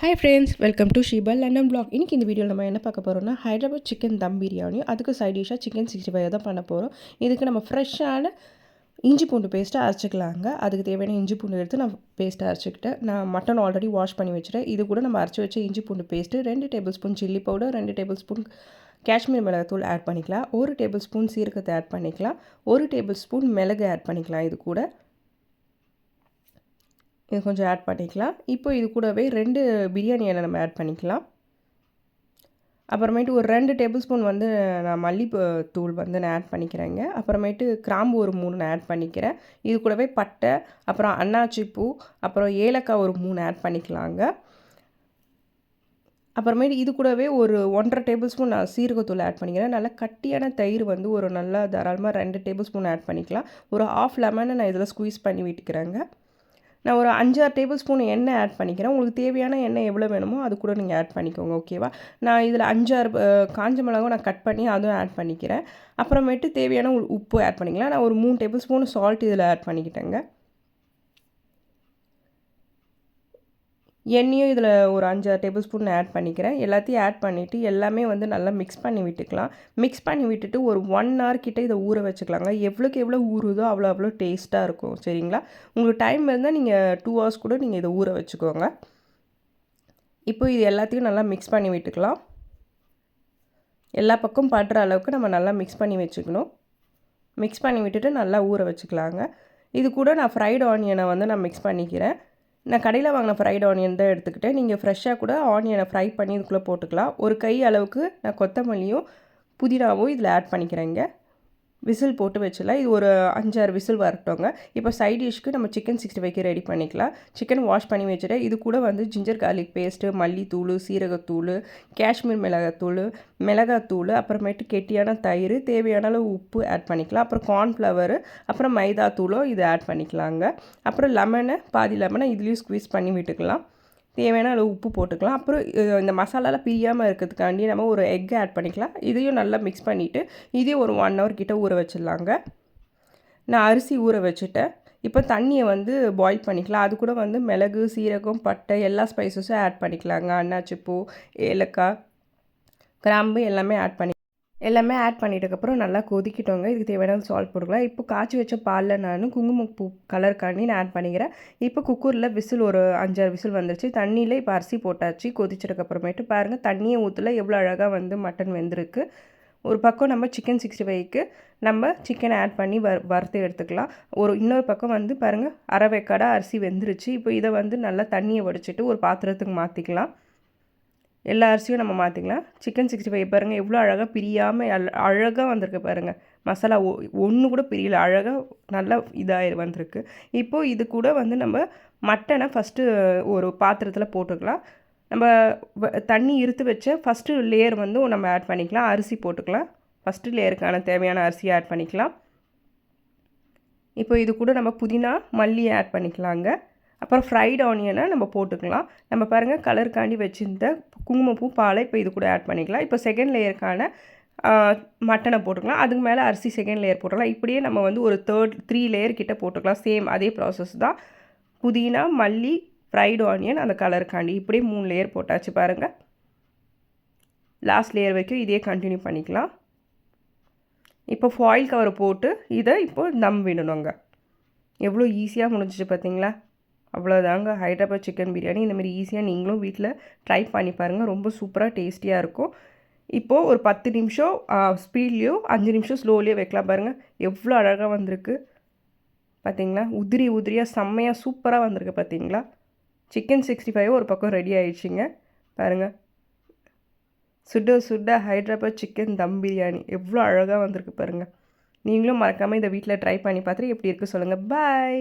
Hi friends, welcome to Sheeba London blog. இன்றைக்கி இந்த வீடியோவில் நம்ம என்ன பார்க்க போகிறோம்னா ஹைதராபாத் சிக்கன் தம் பிரியாணி. அதுக்கு சைட் டிஷ்ஷாக சிக்கன் 65 தான் பண்ண போகிறோம். இதுக்கு நம்ம ஃப்ரெஷ்ஷான இஞ்சி பூண்டு பேஸ்ட்டை அரைச்சிக்கலாங்க. அதுக்கு தேவையான இஞ்சி பூண்டு எடுத்து நான் பேஸ்ட்டை அரைச்சிக்கிட்டேன். நான் மட்டன் ஆல்ரெடி வாஷ் பண்ணி வச்சுட்டேன். இது கூட நம்ம அரைச்சி வச்ச இஞ்சி பூண்டு paste 2 table spoon chilli powder, 2 table spoon Kashmir மிளகாத்தூள் ஆட் பண்ணிக்கலாம். 1 டேபிள் ஸ்பூன் சீரகத்தை ஆட் பண்ணிக்கலாம். 1 டேபிள் ஸ்பூன் மிளகு ஆட் பண்ணிக்கலாம். இது கூட இது கொஞ்சம் ஆட் பண்ணிக்கலாம். இப்போ இது கூடவே 2 பிரியாணி இலை நம்ம ஆட் பண்ணிக்கலாம். அப்புறமேட்டு ஒரு 2 டேபிள் ஸ்பூன் வந்து நான் மல்லித்தூள் வந்து நான் ஆட் பண்ணிக்கிறேங்க. அப்புறமேட்டு கிராம்பு ஒரு 3 நான் ஆட் பண்ணிக்கிறேன். இது கூடவே பட்டை, அப்புறம் அன்னாச்சி பூ, அப்புறம் ஏலக்காய் ஒரு 3 ஆட் பண்ணிக்கலாங்க. அப்புறமேட்டு இது கூடவே ஒரு 1.5 டேபிள் ஸ்பூன் நான் சீரகத்தூள் ஆட் பண்ணிக்கிறேன். நல்லா கட்டியான தயிர் வந்து ஒரு நல்லா தாராளமாக 2 டேபிள் ஸ்பூன் ஆட் பண்ணிக்கலாம். ஒரு 1/2 லெமனை நான் இதில் ஸ்குவீஸ் பண்ணி விட்டுக்கிறேங்க. நான் ஒரு 5-6 டேபிள் ஸ்பூன் எண்ணெய் ஆட் பண்ணிக்கிறேன். உங்களுக்கு தேவையான எண்ணெய் எவ்வளோ வேணுமோ அது கூட நீங்கள் ஆட் பண்ணிக்கோங்க, ஓகேவா? நான் இதில் 5-6 காஞ்ச மிளகாவும் நான் கட் பண்ணி அதுவும் ஆட் பண்ணிக்கிறேன். அப்புறமேட்டு தேவையான உப்பு ஆட் பண்ணிக்கலாம். நான் ஒரு 3 டேபிள் ஸ்பூன் சால்ட் இதில் ஆட் பண்ணிக்கிட்டேங்க. எண்ணெயும் இதில் ஒரு 5-6 டேபிள் ஸ்பூன் ஆட் பண்ணிக்கிறேன். எல்லாத்தையும் ஆட் பண்ணிவிட்டு எல்லாமே வந்து நல்லா மிக்ஸ் பண்ணி விட்டுக்கலாம். மிக்ஸ் பண்ணி விட்டுட்டு ஒரு 1 ஹவர் கிட்ட இதை ஊற வச்சுக்கலாங்க. எவ்வளோக்கு எவ்வளோ ஊறுதோ அவ்வளோ டேஸ்ட்டாக இருக்கும், சரிங்களா? உங்களுக்கு டைம் இருந்தால் நீங்கள் 2 ஹவர்ஸ் கூட நீங்கள் இதை ஊற வச்சுக்கோங்க. இப்போ இது எல்லாத்தையும் நல்லா மிக்ஸ் பண்ணி விட்டுக்கலாம். எல்லா பக்கம் படுற அளவுக்கு நம்ம நல்லா மிக்ஸ் பண்ணி வச்சுக்கணும். மிக்ஸ் பண்ணி விட்டுட்டு நல்லா ஊற வச்சுக்கலாங்க. இது கூட நான் ஃப்ரைடு ஆனியனை வந்து நான் மிக்ஸ் பண்ணிக்கிறேன். நான் கடையில் வாங்கின ஃப்ரைட் ஆனியன் தான் எடுத்துக்கிட்டேன். நீங்கள் ஃப்ரெஷ்ஷாக கூட ஆனியனை ஃப்ரை பண்ணி இதுக்குள்ளே போட்டுக்கலாம். ஒரு கை அளவுக்கு நான் கொத்தமல்லியும் புதினாவும் இதில் ஆட் பண்ணிக்கிறேங்க. விசில் போட்டு வச்சிடலாம். இது ஒரு 5-6 விசில் வரட்டோங்க. இப்போ சைட் டிஷ்க்கு நம்ம சிக்கன் 65 ரெடி பண்ணிக்கலாம். சிக்கன் வாஷ் பண்ணி வச்சுட்டேன். இது கூட வந்து ஜிஞ்சர் கார்லிக் பேஸ்ட்டு, மல்லித்தூள், சீரகத்தூள், காஷ்மீர் மிளகாத்தூள், அப்புறமேட்டு கெட்டியான தயிர், தேவையான அளவு உப்பு ஆட் பண்ணிக்கலாம். அப்புறம் கார்ன்ஃப்ளவரு, அப்புறம் மைதா தூளும் இது ஆட் பண்ணிக்கலாங்க. அப்புறம் பாதி லெமனை இதுலேயும் ஸ்குவீஸ் பண்ணி விட்டுக்கலாம். தேவையான அளவு உப்பு போட்டுக்கலாம். அப்புறம் இந்த மசாலாலாம் பிரியாமல் இருக்கிறதுக்காண்டி நம்ம ஒரு எக் ஆட் பண்ணிக்கலாம். இதையும் நல்லா மிக்ஸ் பண்ணிவிட்டு இதையும் ஒரு 1 ஹவர் கிட்ட ஊற வச்சிடலாங்க. நான் அரிசி ஊற வச்சுட்டேன். இப்போ தண்ணியை வந்து பாயில் பண்ணிக்கலாம். அது கூட வந்து மிளகு, சீரகம், பட்டை எல்லா ஸ்பைசஸும் ஆட் பண்ணிக்கலாங்க. அன்னாச்சிப்பூ, ஏலக்காய், கிராம்பு எல்லாமே ஆட் பண்ணிட்டதுக்கப்புறம் நல்லா கொதிக்கிட்டோங்க. இதுக்கு தேவையான சால்ட் போட்டுக்கலாம். இப்போ காய்ச்சி வச்ச பாலில் நான் குங்குமப்பூ கலருக்காண்டி நான் ஆட் பண்ணிக்கிறேன். இப்போ குக்கரில் விசில் ஒரு 5-6 விசில் வந்துருச்சு. தண்ணியில் இப்போ அரிசி போட்டாச்சு. கொதிச்சதுக்கப்புறமேட்டு பாருங்கள், தண்ணியை ஊற்றல எவ்வளோ அழகாக வந்து மட்டன் வெந்திருக்கு. ஒரு பக்கம் நம்ம சிக்கன் 65க்கு நம்ம சிக்கனை ஆட் பண்ணி வறுத்து எடுத்துக்கலாம். இன்னொரு பக்கம் வந்து பாருங்கள், அரை வேக்காடாக அரிசி வெந்துருச்சு. இப்போ இதை வந்து நல்லா தண்ணியை வடிச்சிட்டு ஒரு பாத்திரத்துக்கு மாற்றிக்கலாம். எல்லா அரிசியும் நம்ம மாற்றிக்கலாம். சிக்கன் 65 பாருங்கள் எவ்வளோ அழகாக பிரியாமல் அழகாக வந்திருக்கு பாருங்கள். மசாலா ஒன்று கூட பிரியல, அழகாக நல்லா இதாக வந்திருக்கு. இப்போது இது கூட வந்து நம்ம மட்டனை ஃபஸ்ட்டு ஒரு பாத்திரத்தில் போட்டுக்கலாம். நம்ம தண்ணி இருத்து வச்ச ஃபஸ்ட்டு லேயர் வந்து நம்ம ஆட் பண்ணிக்கலாம். அரிசி போட்டுக்கலாம். ஃபஸ்ட்டு லேயருக்கான தேவையான அரிசியை ஆட் பண்ணிக்கலாம். இப்போ இது கூட நம்ம புதினா, மல்லி ஆட் பண்ணிக்கலாங்க. அப்புறம் ஃப்ரைட் ஆனியனை நம்ம போட்டுக்கலாம். நம்ம பாருங்கள், கலருக்காண்டி வச்சுருந்த குங்குமப்பூ பாலை இப்போ இது கூட ஆட் பண்ணிக்கலாம். இப்போ செகண்ட் லேயருக்கான மட்டனை போட்டுக்கலாம். அதுக்கு மேலே அரிசி செகண்ட் லேயர் போட்டுக்கலாம். இப்படியே நம்ம வந்து ஒரு 3 லேயர் கிட்ட போட்டுக்கலாம். சேம் அதே ப்ராசஸ் தான். புதினா, மல்லி, ஃப்ரைடு ஆனியன் அந்த கலருக்காண்டி இப்படியே 3 லேயர் போட்டாச்சு பாருங்கள். லாஸ்ட் லேயர் வரைக்கும் இதே கண்டினியூ பண்ணிக்கலாம். இப்போ ஃபாயில் கவர் போட்டு இதை இப்போ தம் விடணுங்க. எவ்வளோ ஈஸியாக முடிஞ்சிச்சு பார்த்தீங்களா? அவ்வளோதாங்க ஹைதராபாத் சிக்கன் பிரியாணி. இந்தமாரி ஈஸியாக நீங்களும் வீட்டில் ட்ரை பண்ணி பாருங்கள். ரொம்ப சூப்பராக டேஸ்டியாக இருக்கும். இப்போது ஒரு 10 நிமிஷம் ஸ்பீட்லேயோ 5 நிமிஷம் ஸ்லோலியோ வைக்கலாம். பாருங்கள் எவ்வளோ அழகாக வந்திருக்கு பார்த்தீங்களா? உதிரியாக செம்மையாக சூப்பராக வந்திருக்கு பார்த்தீங்களா? சிக்கன் 65 ஒரு பக்கம் ரெடி ஆயிடுச்சுங்க. பாருங்கள், சுட ஹைதராபாத் சிக்கன் தம் பிரியாணி எவ்வளோ அழகாக வந்திருக்கு பாருங்கள். நீங்களும் மறக்காமல் இதை வீட்டில் ட்ரை பண்ணி பார்த்துட்டு எப்படி இருக்குது சொல்லுங்கள். பாய்.